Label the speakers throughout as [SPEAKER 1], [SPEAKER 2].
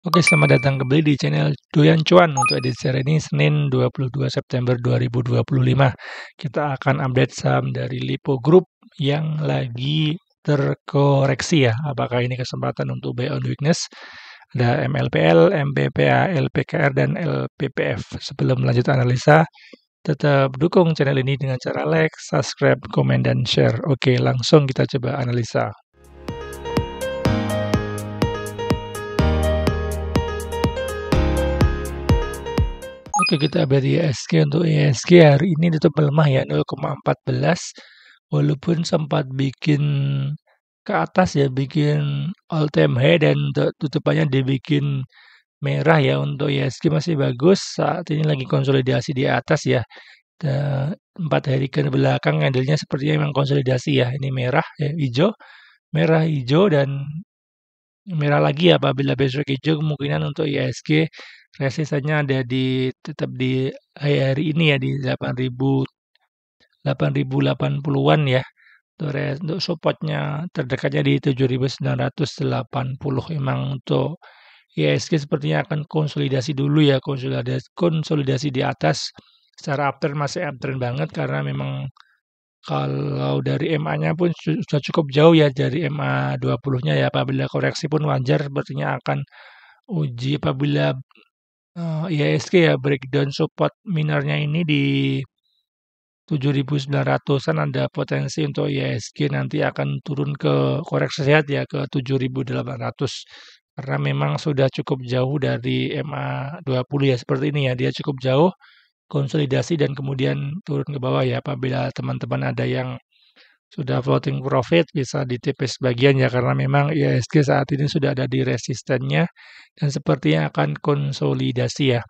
[SPEAKER 1] Oke, selamat datang kembali di channel Doyan Cuan untuk edisi hari ini Senin 22 September 2025. Kita akan update saham dari Lipo Group yang lagi terkoreksi ya. Apakah ini kesempatan untuk buy on weakness? Ada MLPL, MPPA, LPKR, dan LPPF. Sebelum lanjut analisa, tetap dukung channel ini dengan cara like, subscribe, komen, dan share. Oke, langsung kita coba analisa. Oke, kita update IHSG. Untuk IHSG hari ini tutup melemah ya 0,14 walaupun sempat bikin ke atas ya, bikin all time high dan tutupannya dibikin merah ya. Untuk IHSG masih bagus, saat ini lagi konsolidasi di atas ya. 4 hari ke belakang candlenya sepertinya memang konsolidasi ya. Ini merah ya, merah hijau dan merah lagi apabila besok hijau. Kemungkinan untuk IHSG resistannya ada tetap di hari ini ya di 8.080-an ya. Untuk supportnya terdekatnya di 7.980. Memang untuk IHSG sepertinya akan konsolidasi dulu ya, konsolidasi di atas. Secara uptrend masih uptrend banget karena memang kalau dari MA-nya pun sudah cukup jauh ya dari MA 20-nya ya. Apabila koreksi pun wajar sepertinya akan uji apabila IHSG ya breakdown support minernya ini di 7.900-an ada potensi untuk IHSG nanti akan turun ke koreksi sehat ya ke 7.800 karena memang sudah cukup jauh dari MA 20 ya seperti ini ya, dia cukup jauh konsolidasi dan kemudian turun ke bawah ya. Apabila teman-teman ada yang sudah floating profit bisa ditipis bagian ya karena memang IHSG saat ini sudah ada di resistennya dan sepertinya akan konsolidasi ya.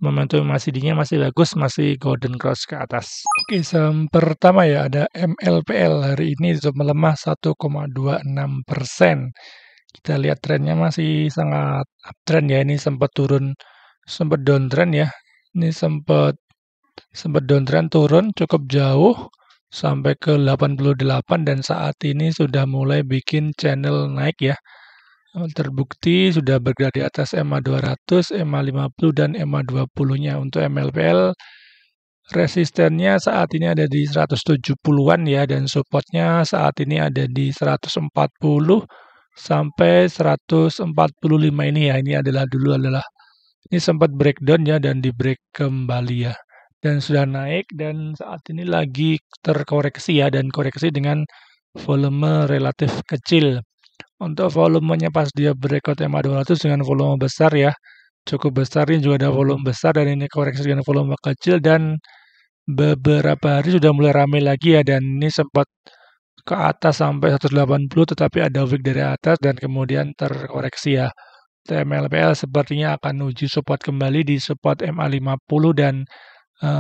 [SPEAKER 1] Momentum MACD-nya masih bagus, masih golden cross ke atas. Oke, saham pertama ya ada MLPL hari ini tutup melemah 1,26%. Kita lihat trennya masih sangat uptrend ya. Ini sempat turun, sempat downtrend ya. Ini sempat downtrend turun cukup jauh sampai ke 88 dan saat ini sudah mulai bikin channel naik ya. Terbukti sudah bergerak di atas MA 200, MA 50 dan MA 20-nya. Untuk MLPL resistennya saat ini ada di 170-an ya dan supportnya saat ini ada di 140 sampai 145 ini ya. Ini adalah ini sempat breakdown ya dan di break kembali ya. Dan sudah naik dan saat ini lagi terkoreksi ya dan koreksi dengan volume relatif kecil. Untuk volumenya pas dia breakout MA 200 dengan volume besar ya, cukup besar, ini juga ada volume besar dan ini koreksi dengan volume kecil dan beberapa hari sudah mulai ramai lagi ya dan ini sempat ke atas sampai 180 tetapi ada wick dari atas dan kemudian terkoreksi ya. MLPL sepertinya akan uji support kembali di support MA 50 dan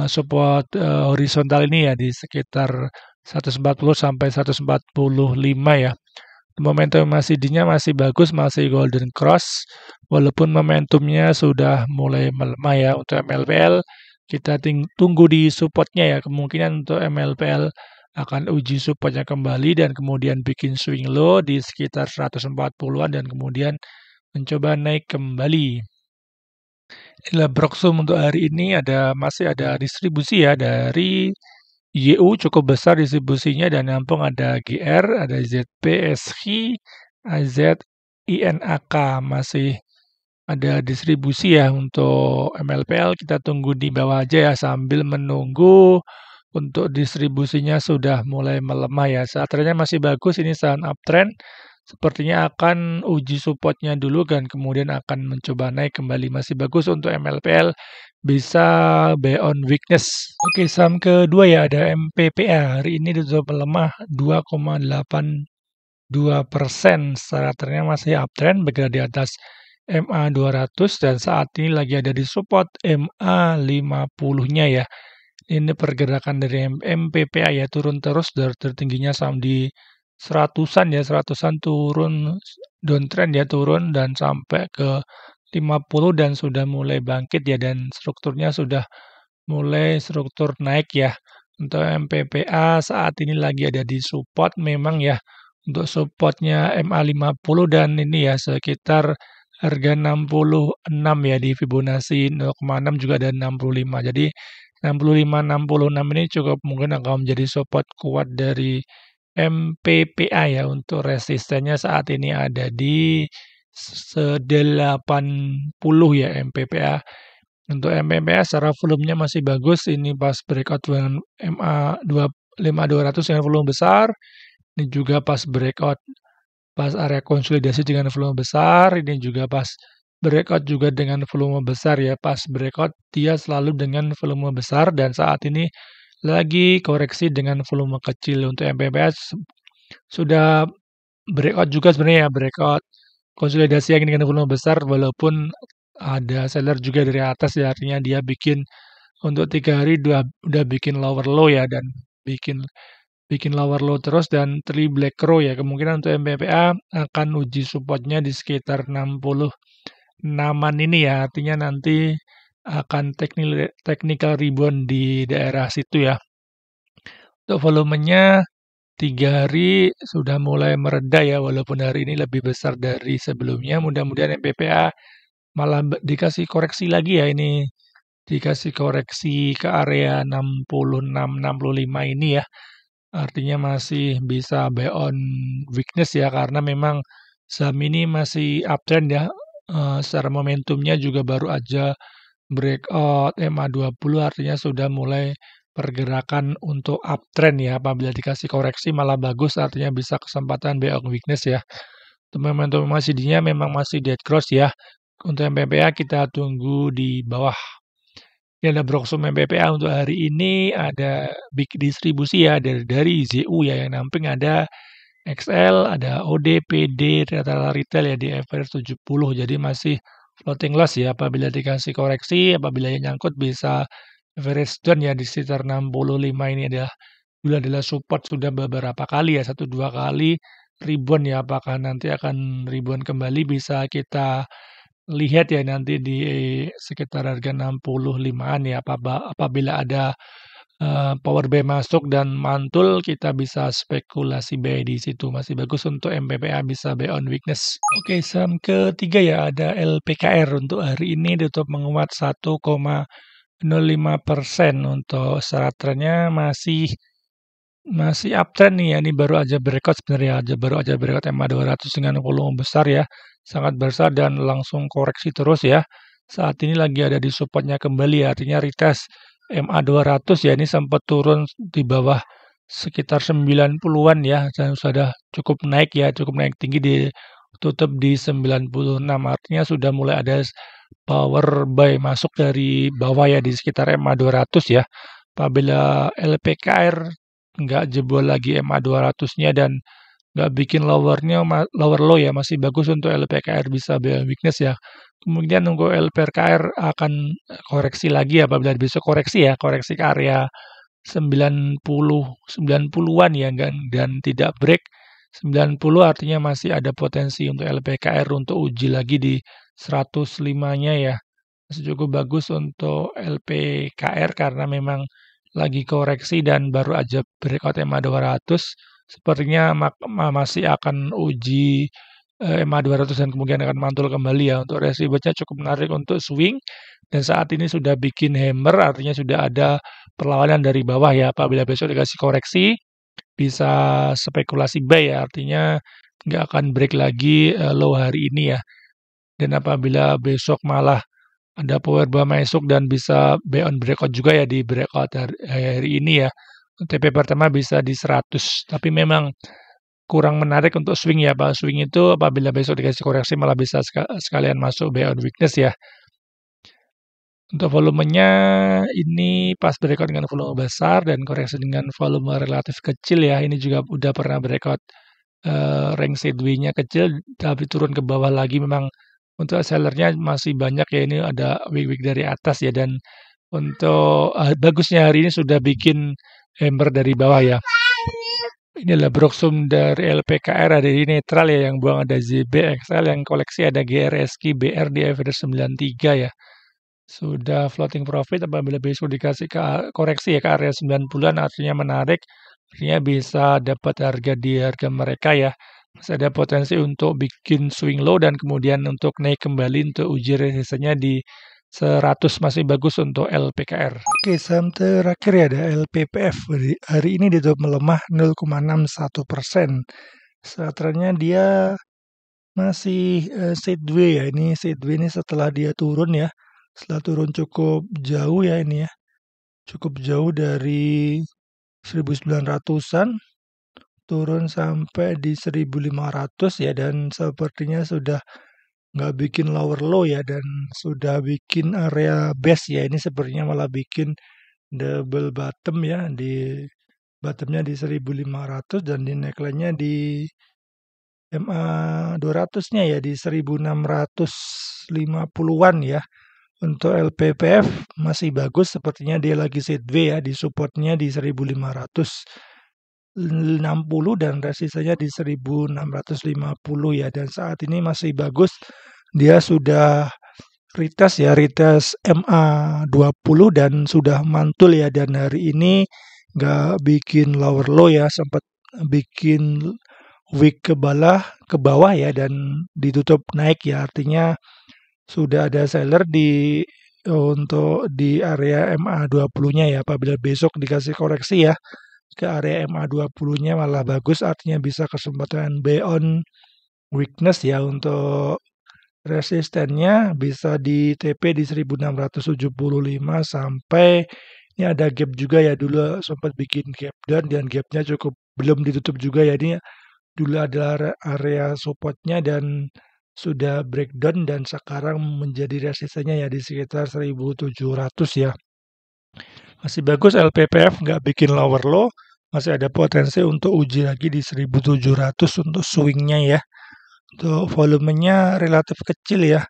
[SPEAKER 1] support horizontal ini ya di sekitar 140 sampai 145 ya. Momentum MACD-nya masih bagus, masih golden cross, walaupun momentumnya sudah mulai melemah ya. Untuk MLPL, kita tunggu di supportnya ya. Kemungkinan untuk MLPL akan uji supportnya kembali dan kemudian bikin swing low di sekitar 140-an dan kemudian mencoba naik kembali. Inilah Broxum untuk hari ini masih ada distribusi ya dari YU cukup besar distribusinya dan nampung ada GR, ada ZP, SHI, AZ, INAK masih ada distribusi ya. Untuk MLPL kita tunggu di bawah aja ya sambil menunggu untuk distribusinya sudah mulai melemah ya. Saat trennya masih bagus, ini saat uptrend sepertinya akan uji supportnya dulu dan kemudian akan mencoba naik kembali. Masih bagus untuk MLPL, bisa buy on weakness. Oke, saham kedua ya ada MPPA. Hari ini tutup melemah 2,82%. Secara trennya masih uptrend, bergerak di atas MA 200 dan saat ini lagi ada di support MA 50-nya ya. Ini pergerakan dari MPPA ya turun terus dari tertingginya saham di 100-an ya, 100-an turun, downtrend ya turun dan sampai ke 50 dan sudah mulai bangkit ya dan strukturnya sudah mulai struktur naik ya. Untuk MPPA saat ini lagi ada di support memang ya. Untuk supportnya MA 50 dan ini ya sekitar harga 66 ya di Fibonacci 0,6 juga ada 65. Jadi 65 66 ini cukup mungkin akan menjadi support kuat dari MPPA ya. Untuk resistennya saat ini ada di 80 ya MPPA. Untuk MPPA secara volumenya masih bagus. Ini pas breakout dengan MA 5200 dengan volume besar. Ini juga pas breakout pas area konsolidasi dengan volume besar. Ini juga pas breakout juga dengan volume besar ya. Pas breakout dia selalu dengan volume besar dan saat ini lagi koreksi dengan volume kecil. Untuk MPPA sudah breakout juga sebenarnya ya, breakout konsolidasi yang dengan volume besar walaupun ada seller juga dari atas ya, artinya dia bikin untuk 3 hari udah bikin lower low ya dan bikin bikin lower low terus dan 3 black row ya. Kemungkinan untuk MPPA akan uji supportnya di sekitar 66-an ini ya. Artinya nanti akan technical rebound di daerah situ ya. Untuk volumenya 3 hari sudah mulai mereda ya, walaupun hari ini lebih besar dari sebelumnya. Mudah-mudahan MPPA malah dikasih koreksi lagi ya ini. Dikasih koreksi ke area 66-65 ini ya. Artinya masih bisa buy on weakness ya, karena memang saham ini masih uptrend ya. Secara momentumnya juga baru aja breakout MA20, artinya sudah mulai pergerakan untuk uptrend ya. Apabila dikasih koreksi malah bagus, artinya bisa kesempatan buy on weakness ya. Untuk momentum masih memang masih dead cross ya. Untuk MPPA kita tunggu di bawah. Ini ada Broxum MPPA untuk hari ini, ada big distribusi ya dari ZU ya, yang namping ada XL, ada OD, PD, rata-rata retail ya di average 70. Jadi masih floating loss ya, apabila dikasih koreksi, apabila yang nyangkut bisa average down ya di sekitar 65 ini adalah support sudah beberapa kali ya, 1-2 kali rebound ya, apakah nanti akan rebound kembali bisa kita lihat ya nanti di sekitar harga 65-an ya. Apabila ada power buy masuk dan mantul, kita bisa spekulasi buy di situ. Masih bagus untuk MPPA bisa buy on weakness. Oke, saham ketiga ya ada LPKR. Untuk hari ini ditutup menguat 1,05%. Untuk secara trennya masih uptrend nih ya, ini baru aja breakout sebenarnya, baru aja breakout MA200 dengan volume besar ya, sangat besar dan langsung koreksi terus ya. Saat ini lagi ada di supportnya kembali ya, artinya retest MA200 ya, ini sempat turun di bawah sekitar 90-an ya, dan sudah cukup naik ya, cukup naik tinggi tutup di 96, artinya sudah mulai ada power buy masuk dari bawah ya di sekitar MA200 ya. Apabila LPKR nggak jebol lagi MA200-nya dan nggak bikin lower low ya, masih bagus untuk LPKR bisa buy weakness ya. Kemudian nunggu LPKR akan koreksi lagi apabila besok koreksi ya, koreksi ke area 90-90-an ya dan tidak break 90, artinya masih ada potensi untuk LPKR untuk uji lagi di 105-nya ya. Masih cukup bagus untuk LPKR karena memang lagi koreksi dan baru aja breakout MA200. Sepertinya masih akan uji MA200 dan kemudian akan mantul kembali ya. Untuk resibetnya cukup menarik untuk swing dan saat ini sudah bikin hammer, artinya sudah ada perlawanan dari bawah ya. Apabila besok dikasih koreksi bisa spekulasi buy ya, artinya nggak akan break lagi low hari ini ya. Dan apabila besok malah ada power buy masuk dan bisa buy on breakout juga ya di breakout hari ini ya. TP pertama bisa di 100, tapi memang kurang menarik untuk swing ya. Pak swing itu apabila besok dikasih koreksi malah bisa sekalian masuk buy on weakness ya. Untuk volumenya ini pas breakout dengan volume besar dan koreksi dengan volume relatif kecil ya. Ini juga udah pernah breakout rank sideways-nya kecil tapi turun ke bawah lagi. Memang untuk sellernya masih banyak ya, ini ada wick dari atas ya, dan untuk bagusnya hari ini sudah bikin hammer dari bawah ya. Ini adalah Broxum dari LPKR, ada di netral ya, yang buang ada ZBXL, yang koleksi ada GRSQ BR di average 93 ya. Sudah floating profit apabila besok dikasih koreksi ya ke area 90-an, artinya menarik, artinya bisa dapat harga di harga mereka ya. Masih ada potensi untuk bikin swing low dan kemudian untuk naik kembali untuk uji resistennya di 100 masih bagus untuk LPKR. Oke, saham terakhir ya ada LPPF. Hari ini ditutup melemah 0,61%. Trennya dia masih sideways ya. Ini sideways ini setelah dia turun ya. Setelah turun cukup jauh ya ini ya. Cukup jauh dari 1900-an turun sampai di 1500 ya, dan sepertinya sudah nggak bikin lower low ya, dan sudah bikin area base ya. Ini sepertinya malah bikin double bottom ya, di bottomnya di 1500 dan di neckline-nya di MA 200-nya ya di 1650-an ya. Untuk LPPF masih bagus, sepertinya dia lagi sideways ya, di supportnya di 1560 dan resistennya di 1650 ya, dan saat ini masih bagus. Dia sudah retest ya, retest MA 20 dan sudah mantul ya, dan hari ini nggak bikin lower low ya, sempat bikin wick ke bawah ya, dan ditutup naik ya, artinya sudah ada seller untuk di area MA 20-nya ya. Apabila besok dikasih koreksi ya ke area MA 20-nya malah bagus, artinya bisa kesempatan buy on weakness ya. Untuk resistennya bisa di TP di 1675 sampai ini ada gap juga ya, dulu sempat bikin gap down dan gapnya cukup belum ditutup juga ya. Ini dulu ada area supportnya dan sudah breakdown dan sekarang menjadi resistennya ya di sekitar 1700 ya. Masih bagus LPPF, nggak bikin lower low, masih ada potensi untuk uji lagi di 1700 untuk swingnya ya. Untuk volumenya relatif kecil ya,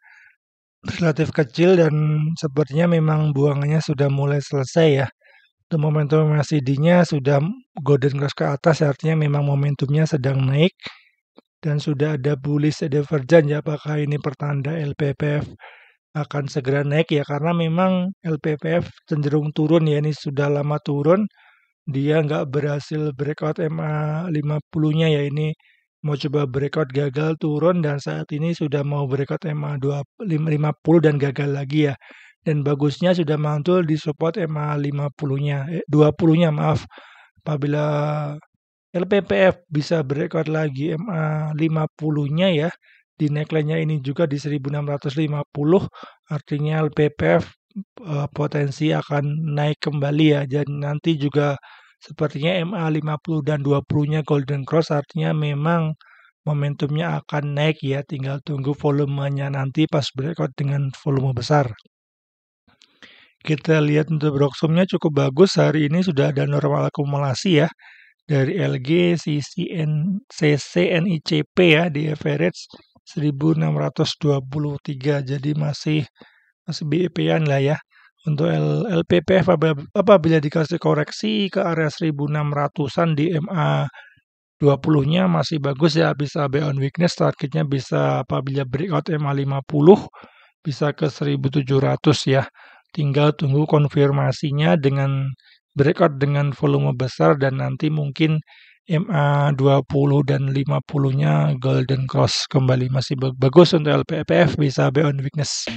[SPEAKER 1] relatif kecil, dan sepertinya memang buangannya sudah mulai selesai ya. Untuk momentum MACD-nya sudah golden cross ke atas, artinya memang momentumnya sedang naik dan sudah ada bullish divergence ya. Apakah ini pertanda LPPF akan segera naik ya, karena memang LPPF cenderung turun ya, ini sudah lama turun, dia nggak berhasil breakout MA 50-nya ya, ini mau coba breakout gagal turun dan saat ini sudah mau breakout MA 50 dan gagal lagi ya, dan bagusnya sudah mantul di support MA 50-nya 20-nya maaf. Apabila LPPF bisa breakout lagi MA 50-nya ya, di neckline-nya ini juga di 1650, artinya LPPF potensi akan naik kembali ya. Dan nanti juga sepertinya MA 50 dan 20-nya golden cross, artinya memang momentumnya akan naik ya, tinggal tunggu volumenya nanti pas breakout dengan volume besar. Kita lihat untuk Broxum-nya cukup bagus, hari ini sudah ada normal akumulasi ya dari LG, CCNICP ya di average 1623, jadi masih BIP-an lah ya. Untuk LPPF apabila dikasih koreksi ke area 1600-an di MA 20-nya masih bagus ya, bisa buy on weakness, targetnya bisa apabila breakout MA 50 bisa ke 1700 ya. Tinggal tunggu konfirmasinya dengan breakout dengan volume besar dan nanti mungkin MA 20 dan 50-nya golden cross kembali. Masih bagus untuk LPPF, bisa buy on weakness.